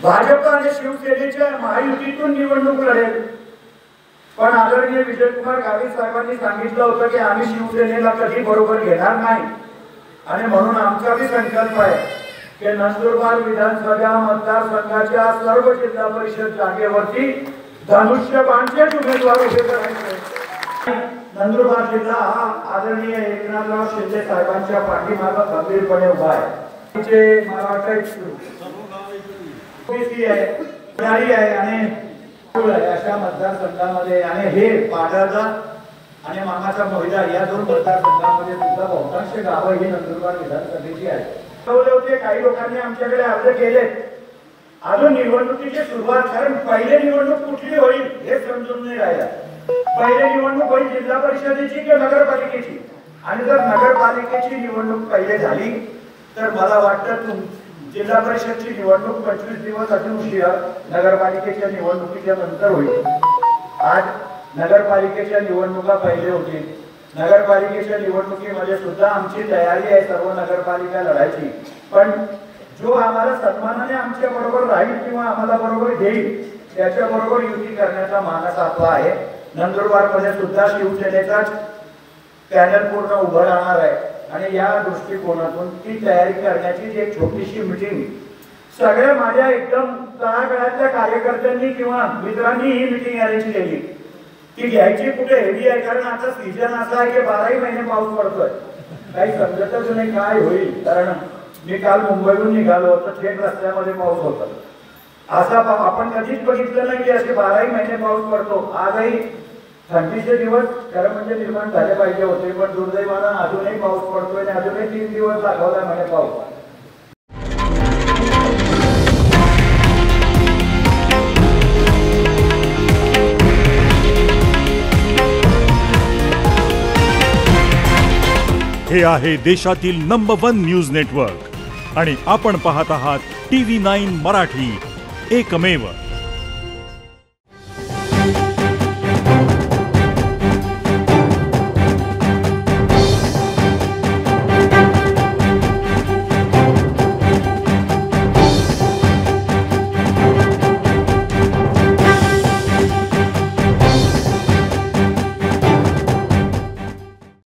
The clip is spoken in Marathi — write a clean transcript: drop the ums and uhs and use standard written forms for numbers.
भाजप आणि शिवसेनेच्या महायुतीतून निवडणूक लढेल। पण आदरणीय विजयकुमार गावित साहेबांनी सांगितलं होतं की आम्ही शिवसेनेला कधी बरोबर घेणार नाही आणि म्हणून आमचा भी संकल्प आहे की नंदुरबार विधानसभा मतदारसंघाच्या सर्व जिल्हा परिषद जागेवरती धनुष्यबाणचे उमेदवार उभे करायचे। नंदुरबार जिल्हा हा आदरणीय एकनाथराव शिंदे साहेबांच्या पाठीमागे खंबीरपणे उभा आहे। तिचे मला वाटतं आहे आणि अशा मतदारसंघामध्ये आणि हे पाडाचा आणि मामाचा मोहिदा या दोन मतदारसंघांमध्ये सुद्धा बहुतांश गावं ही नंदुरबार विधानसभेची आहेत। काही लोकांनी आमच्याकडे अर्ज केले, अजून निवडणुकीची सुरुवात, कारण पहिले निवडणूक कुठली होईल हे समजून नाही राहिला। पहिले निवडणूक होईल जिल्हा परिषदेची किंवा नगरपालिकेची, आणि जर नगरपालिकेची निवडणूक पहिले झाली तर मला वाटतं जिल्हा परिषदची निवडणूक 25 दिवस अजून उशिरा नगरपालिकेच्या निवडणुकीच्या नंतर होईल। आज नगरपालिकेच्या निवडणुका पहिले होतील। नगरपालिकेच्या निवडणुकीमध्ये सुद्धा आमची तयारी आहे सर्व नगरपालिका लढायची, पण जो आम्हाला सन्मानाने आमच्या बरोबर राहील किंवा आम्हाला बरोबर घेईल त्याच्या बरोबर युती करण्याचा मानस आपला आहे। नंदुरबार मध्ये सुद्धा शिवसेनेचाच पॅनल पूर्ण उभं राहणार आहे आणि या दृष्टिकोनातून ती तयारी करण्याची एक छोटीशी मीटिंग सगळ्या माझ्या एकदम तळागाळातल्या कार्यकर्त्यांनी किंवा मित्रांनी ही मीटिंग अरेंज केली। ती घ्यायची कुठे हेवी आहे, कारण आता सीजन असा आहे की 12ही महिने पाऊस पडतोय, काही समजतच नाही काय होईल। कारण मी काल मुंबईहून निघालो होतो, थेट रस्त्यामध्ये पाऊस होता। असा आपण कधीच बघितलं नाही की असे 12ही महिने पाऊस पडतो। आजही थंडीचे दिवस खरं म्हणजे निर्माण झाले पाहिजे होते, पण दुर्दैवानं अजूनही पाऊस पडतोय आणि अजूनही 3 दिवस दाखवला म्हणे पाऊस। हे आहे देशातील नंबर 1 न्यूज नेटवर्क आणि आपण पाहत आहात TV9 मराठी, एकमेव।